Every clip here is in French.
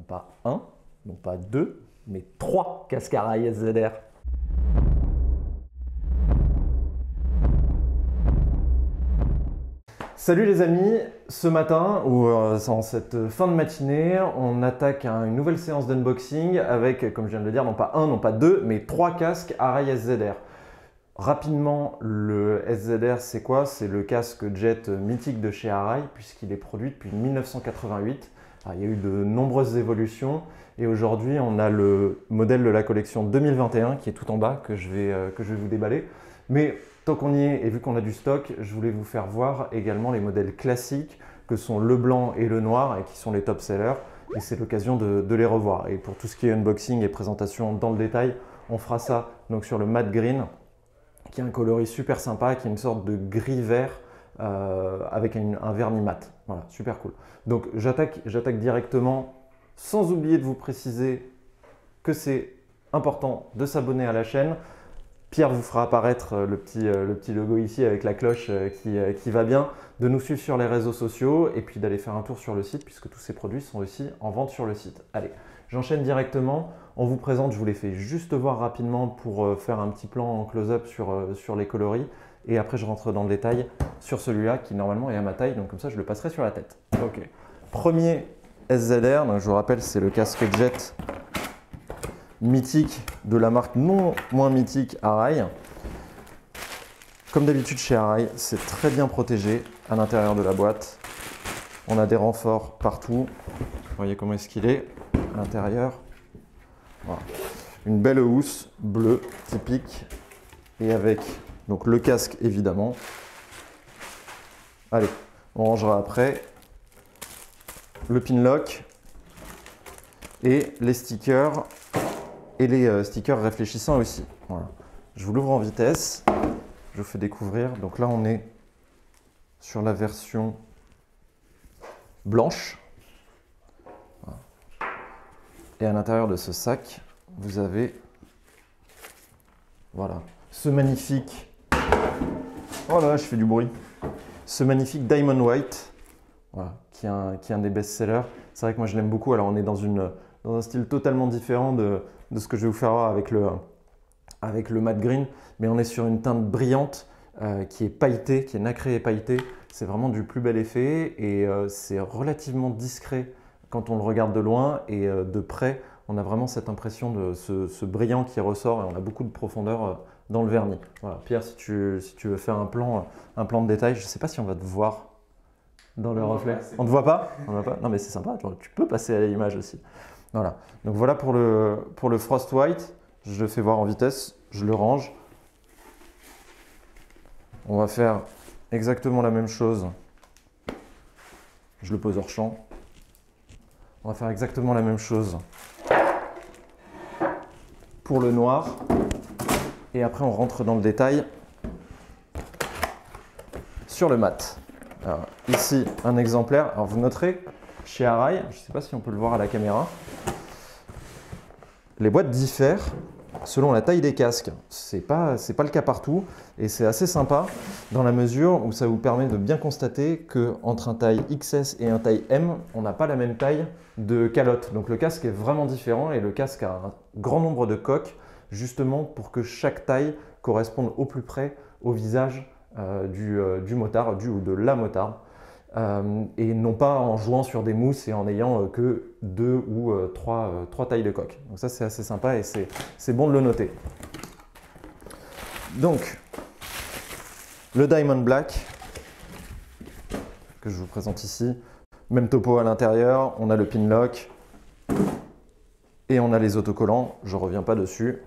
pas un, non pas deux, mais trois casques Arai SZR. Salut les amis, ce matin, ou en cette fin de matinée, on attaque une nouvelle séance d'unboxing avec, comme je viens de le dire, non pas un, non pas deux, mais trois casques Arai SZR. Rapidement, le SZR, c'est quoi? C'est le casque jet mythique de chez Arai, puisqu'il est produit depuis 1988. Alors, il y a eu de nombreuses évolutions, et aujourd'hui, on a le modèle de la collection 2021 qui est tout en bas, que je vais vous déballer. Mais tant qu'on y est, et vu qu'on a du stock, je voulais vous faire voir également les modèles classiques, que sont le blanc et le noir, et qui sont les top sellers. Et c'est l'occasion de les revoir. Et pour tout ce qui est unboxing et présentation dans le détail, on fera ça donc sur le matte green, qui est un coloris super sympa, qui est une sorte de gris-vert avec un vernis mat. Voilà, super cool. Donc j'attaque directement, sans oublier de vous préciser que c'est important de s'abonner à la chaîne. Pierre vous fera apparaître le petit logo ici avec la cloche qui va bien, de nous suivre sur les réseaux sociaux et puis d'aller faire un tour sur le site puisque tous ces produits sont aussi en vente sur le site. Allez, j'enchaîne directement. On vous présente, je vous les fais juste voir rapidement pour faire un petit plan en close-up sur les coloris et après je rentre dans le détail sur celui-là qui normalement est à ma taille, donc comme ça je le passerai sur la tête. Ok. Premier SZR, donc je vous rappelle c'est le casque jet mythique de la marque non moins mythique Arai. Comme d'habitude chez Arai, c'est très bien protégé à l'intérieur de la boîte. On a des renforts partout. Vous voyez comment est-ce qu'il est à l'intérieur. Voilà. Une belle housse bleue typique et avec donc le casque évidemment. Allez, on rangera après le pin lock et les stickers. Et les stickers réfléchissants aussi. Voilà. Je vous l'ouvre en vitesse, je vous fais découvrir. Donc là, on est sur la version blanche. Voilà. Et à l'intérieur de ce sac, vous avez voilà, ce magnifique... Oh là là, je fais du bruit. Ce magnifique Diamond White, voilà, qui est un des best-sellers. C'est vrai que moi, je l'aime beaucoup. Alors, on est dans un style totalement différent de ce que je vais vous faire voir avec le matte green, mais on est sur une teinte brillante qui est pailletée, qui est nacrée et pailletée. C'est vraiment du plus bel effet et c'est relativement discret quand on le regarde de loin et de près, on a vraiment cette impression de ce brillant qui ressort et on a beaucoup de profondeur dans le vernis. Voilà. Pierre, si tu veux faire un plan de détail, je ne sais pas si on va te voir dans le reflet. On ne te voit pas? On voit pas? Non mais c'est sympa, tu peux passer à l'image aussi. Voilà, donc voilà pour le Frost White, je le fais voir en vitesse, je le range. On va faire exactement la même chose, je le pose hors champ. On va faire exactement la même chose pour le noir. Et après on rentre dans le détail sur le mat. Alors, ici un exemplaire, alors vous noterez chez Arai, je ne sais pas si on peut le voir à la caméra, les boîtes diffèrent selon la taille des casques. C'est pas le cas partout et c'est assez sympa dans la mesure où ça vous permet de bien constater qu'entre un taille XS et un taille M, on n'a pas la même taille de calotte. Donc le casque est vraiment différent et le casque a un grand nombre de coques justement pour que chaque taille corresponde au plus près au visage du motard, ou de la motarde. Et non pas en jouant sur des mousses et en ayant que deux ou trois tailles de coque. Donc ça c'est assez sympa et c'est bon de le noter. Donc le Diamond Black que je vous présente ici, même topo à l'intérieur, on a le pin lock et on a les autocollants, je ne reviens pas dessus.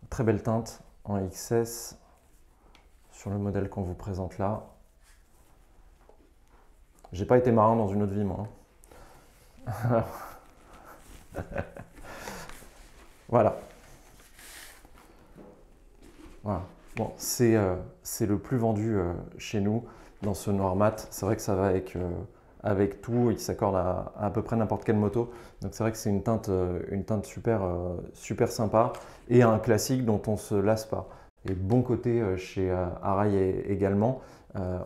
Très belle teinte en XS sur le modèle qu'on vous présente là. J'ai pas été marin dans une autre vie, moi. Voilà. Voilà. Bon, c'est le plus vendu chez nous dans ce noir mat. C'est vrai que ça va avec tout et qui s'accorde à peu près n'importe quelle moto. Donc c'est vrai que c'est une teinte super sympa et un classique dont on ne se lasse pas. Et bon côté chez Arai également,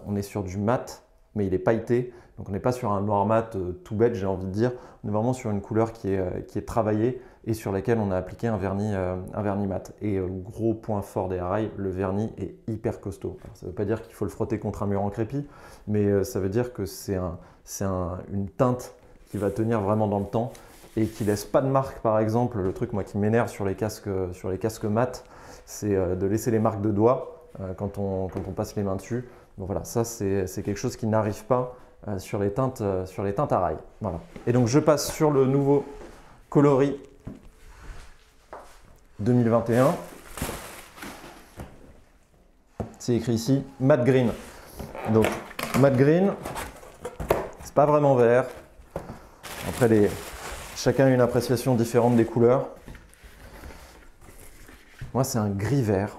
on est sur du mat mais il est pailleté. Donc on n'est pas sur un noir mat tout bête, j'ai envie de dire. On est vraiment sur une couleur qui est travaillée et sur laquelle on a appliqué un vernis mat. Et gros point fort des Arai, le vernis est hyper costaud. Alors, ça ne veut pas dire qu'il faut le frotter contre un mur en crépi, mais ça veut dire que c'est une teinte qui va tenir vraiment dans le temps et qui laisse pas de marque. Par exemple, le truc moi qui m'énerve sur les casques mat, c'est de laisser les marques de doigts quand on passe les mains dessus. Donc voilà, ça c'est quelque chose qui n'arrive pas sur les teintes Arai. Voilà. Et donc je passe sur le nouveau coloris 2021. C'est écrit ici matte green. Donc matte green, c'est pas vraiment vert. Après chacun a une appréciation différente des couleurs. Moi c'est un gris vert.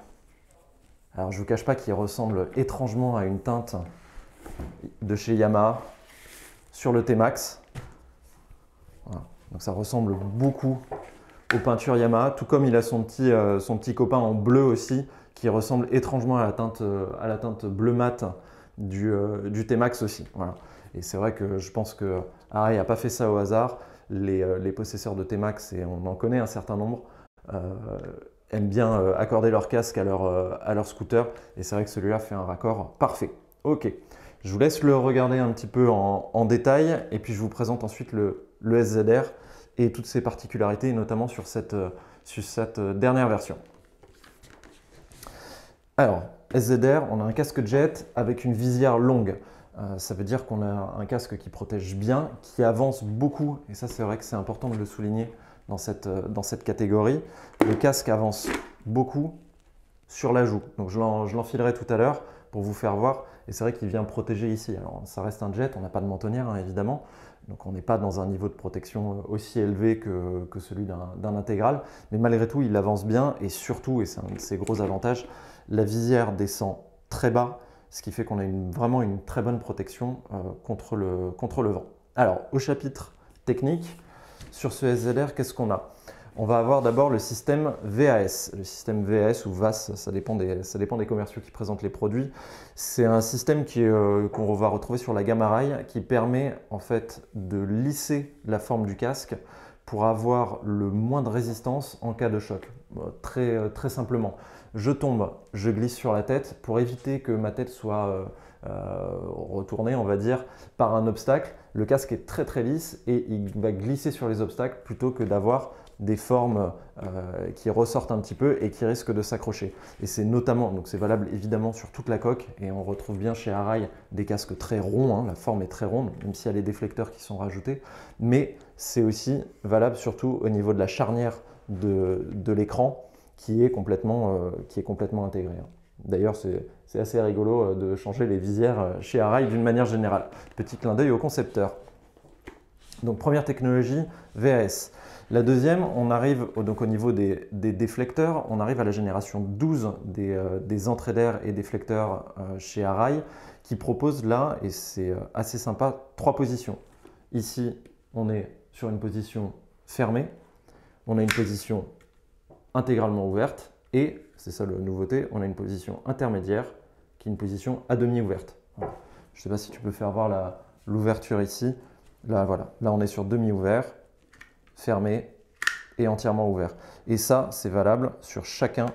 Alors je ne vous cache pas qu'il ressemble étrangement à une teinte de chez Yamaha sur le T-Max. Voilà. Donc ça ressemble beaucoup aux peintures Yamaha, tout comme il a son petit copain en bleu aussi, qui ressemble étrangement à la teinte bleu mat du T-Max aussi. Voilà. Et c'est vrai que je pense que Arai n'a pas fait ça au hasard. Les possesseurs de T-Max, et on en connaît un certain nombre, aiment bien accorder leur casque à leur scooter. Et c'est vrai que celui-là fait un raccord parfait. Ok, je vous laisse le regarder un petit peu en détail et puis je vous présente ensuite le SZR et toutes ses particularités, notamment sur cette dernière version. Alors, SZR, on a un casque jet avec une visière longue. Ça veut dire qu'on a un casque qui protège bien, qui avance beaucoup, et ça c'est vrai que c'est important de le souligner dans cette catégorie. Le casque avance beaucoup sur la joue, donc je l'enfilerai tout à l'heure pour vous faire voir, et c'est vrai qu'il vient protéger ici. Alors ça reste un jet, on n'a pas de mentonnière hein, évidemment, donc on n'est pas dans un niveau de protection aussi élevé que celui d'un intégral, mais malgré tout il avance bien, et surtout, et c'est un de ses gros avantages, la visière descend très bas, ce qui fait qu'on a vraiment une très bonne protection contre le vent. Alors, au chapitre technique, sur ce SZR, qu'est-ce qu'on a? On va avoir d'abord le système VAS. Le système VAS ou VAS, ça dépend des commerciaux qui présentent les produits. C'est un système qu'on va retrouver sur la gamme Arai qui permet en fait de lisser la forme du casque pour avoir le moins de résistance en cas de choc. Très simplement. Je tombe, je glisse sur la tête pour éviter que ma tête soit retournée, on va dire, par un obstacle. Le casque est très lisse et il va glisser sur les obstacles plutôt que d'avoir des formes qui ressortent un petit peu et qui risquent de s'accrocher. Et c'est notamment, donc c'est valable évidemment sur toute la coque, et on retrouve bien chez Arai des casques très ronds, hein, la forme est très ronde, même s'il y a les déflecteurs qui sont rajoutés, mais c'est aussi valable surtout au niveau de la charnière de l'écran qui est complètement intégré. D'ailleurs, c'est assez rigolo de changer les visières chez Arai d'une manière générale. Petit clin d'œil au concepteur. Donc première technologie, VAS. La deuxième, on arrive donc au niveau des déflecteurs, on arrive à la génération 12 des entrées d'air et déflecteurs chez Arai qui proposent là, et c'est assez sympa, 3 positions. Ici, on est sur une position fermée, on a une position intégralement ouverte et, c'est ça la nouveauté, on a une position intermédiaire qui est une position à demi ouverte. Voilà. Je ne sais pas si tu peux faire voir l'ouverture ici. Là, voilà. Là, on est sur demi ouvert, fermé et entièrement ouvert. Et ça, c'est valable sur chacun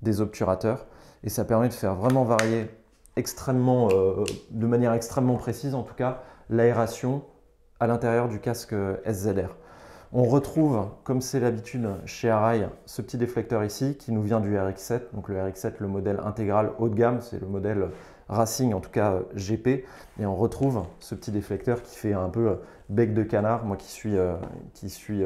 des obturateurs et ça permet de faire vraiment varier de manière extrêmement précise, en tout cas, l'aération à l'intérieur du casque SZR. On retrouve, comme c'est l'habitude chez Arai, ce petit déflecteur ici qui nous vient du RX7. Donc le RX7, le modèle intégral haut de gamme, c'est le modèle Racing, en tout cas GP. Et on retrouve ce petit déflecteur qui fait un peu bec de canard. Moi qui suis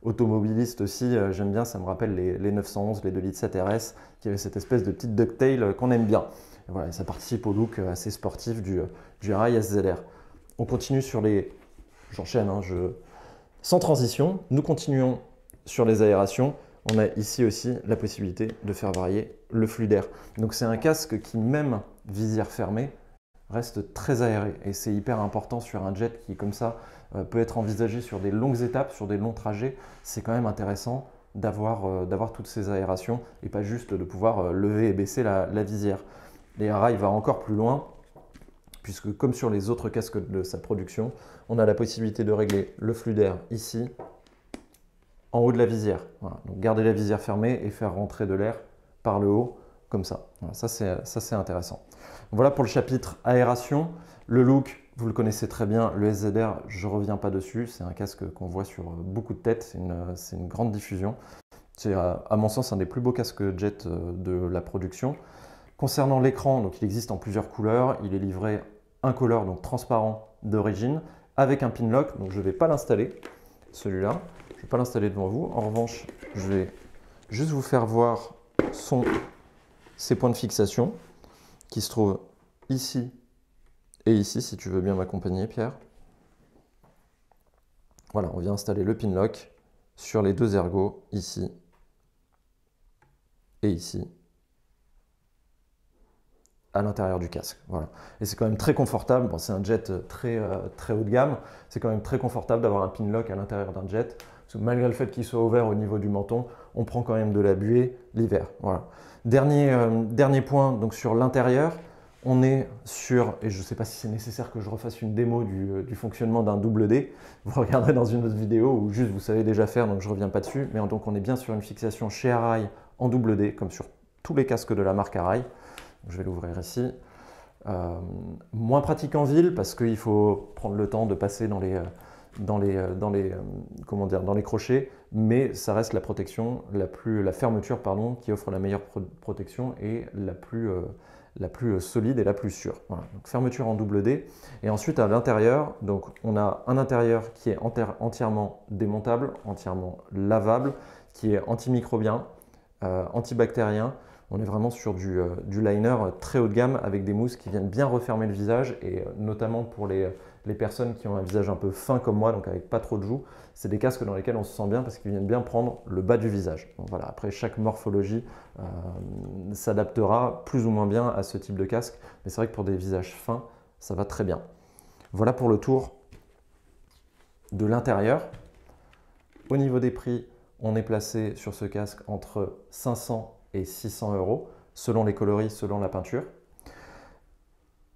automobiliste aussi, j'aime bien, ça me rappelle les 911, les 2.7 RS, qui avaient cette espèce de petite ducktail qu'on aime bien. Et voilà, ça participe au look assez sportif du Arai SZR. On continue sur les... J'enchaîne, hein, sans transition, nous continuons sur les aérations. On a ici aussi la possibilité de faire varier le flux d'air. Donc c'est un casque qui, même visière fermée, reste très aéré. Et c'est hyper important sur un jet qui, comme ça, peut être envisagé sur des longues étapes, sur des longs trajets. C'est quand même intéressant d'avoir toutes ces aérations et pas juste de pouvoir lever et baisser la visière. Et Arai va encore plus loin, puisque comme sur les autres casques de sa production, on a la possibilité de régler le flux d'air ici, en haut de la visière. Voilà. Donc garder la visière fermée et faire rentrer de l'air par le haut, comme ça. Voilà, ça c'est intéressant. Voilà pour le chapitre aération. Le look, vous le connaissez très bien, le SZR, je ne reviens pas dessus. C'est un casque qu'on voit sur beaucoup de têtes, c'est une grande diffusion. C'est à mon sens un des plus beaux casques jet de la production. Concernant l'écran, donc il existe en plusieurs couleurs. Il est livré incolore, donc transparent d'origine, avec un pin lock. Donc je ne vais pas l'installer, celui-là. Je ne vais pas l'installer devant vous. En revanche, je vais juste vous faire voir ses points de fixation qui se trouvent ici et ici, si tu veux bien m'accompagner, Pierre. Voilà, on vient installer le pin lock sur les deux ergots, ici et ici, à l'intérieur du casque. Voilà. Et c'est quand même très confortable. Bon, c'est un jet très haut de gamme. C'est quand même très confortable d'avoir un pin lock à l'intérieur d'un jet. Parce que malgré le fait qu'il soit ouvert au niveau du menton, on prend quand même de la buée l'hiver. Voilà. Dernier point, donc sur l'intérieur, on est sur, et je ne sais pas si c'est nécessaire que je refasse une démo du fonctionnement d'un double D, vous regarderez dans une autre vidéo ou juste vous savez déjà faire, donc je ne reviens pas dessus, mais donc on est bien sur une fixation chez Arai en double D, comme sur tous les casques de la marque Arai. Je vais l'ouvrir ici. Moins pratique en ville parce qu'il faut prendre le temps de passer dans les crochets, mais ça reste la protection, la fermeture pardon, qui offre la meilleure protection et la plus solide et la plus sûre. Voilà. Donc, fermeture en double D. Et ensuite à l'intérieur, donc on a un intérieur qui est entièrement démontable, entièrement lavable, qui est antimicrobien, antibactérien. On est vraiment sur du liner très haut de gamme avec des mousses qui viennent bien refermer le visage et notamment pour les personnes qui ont un visage un peu fin comme moi, donc avec pas trop de joues, c'est des casques dans lesquels on se sent bien parce qu'ils viennent bien prendre le bas du visage. Donc voilà, après chaque morphologie s'adaptera plus ou moins bien à ce type de casque, mais c'est vrai que pour des visages fins, ça va très bien. Voilà pour le tour de l'intérieur. Au niveau des prix, on est placé sur ce casque entre 500 et 600 €, selon les coloris, selon la peinture.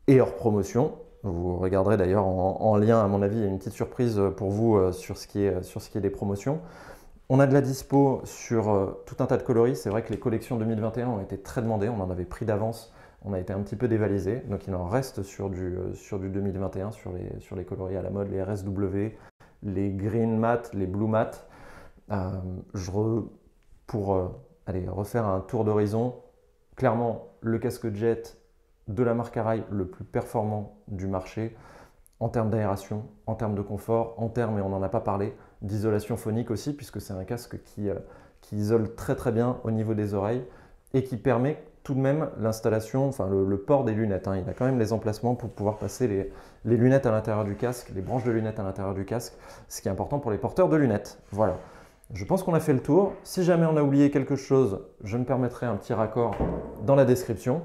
Et hors promotion, vous regarderez d'ailleurs en lien, à mon avis, il y a une petite surprise pour vous sur ce qui est des promotions. On a de la dispo sur tout un tas de coloris. C'est vrai que les collections 2021 ont été très demandées, on en avait pris d'avance, on a été un petit peu dévalisé, donc il en reste sur du 2021, sur les coloris à la mode, les RSW, les green matte, les blue matte. Pour refaire un tour d'horizon, clairement le casque jet de la marque Arai le plus performant du marché en termes d'aération, en termes de confort, en termes, et on n'en a pas parlé, d'isolation phonique aussi, puisque c'est un casque qui isole très très bien au niveau des oreilles et qui permet tout de même l'installation, enfin le port des lunettes. Il a quand même les emplacements pour pouvoir passer les lunettes à l'intérieur du casque, les branches de lunettes à l'intérieur du casque, ce qui est important pour les porteurs de lunettes. Voilà. Je pense qu'on a fait le tour. Si jamais on a oublié quelque chose, je me permettrai un petit raccord dans la description.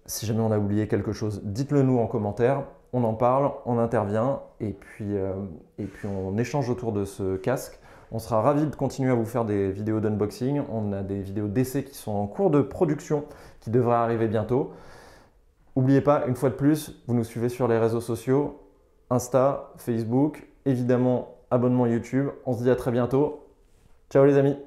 Si jamais on a oublié quelque chose, dites-le nous en commentaire. On en parle, on intervient et puis on échange autour de ce casque. On sera ravis de continuer à vous faire des vidéos d'unboxing. On a des vidéos d'essai qui sont en cours de production qui devraient arriver bientôt. N'oubliez pas, une fois de plus, vous nous suivez sur les réseaux sociaux, Insta, Facebook, évidemment abonnement YouTube. On se dit à très bientôt. Ciao les amis!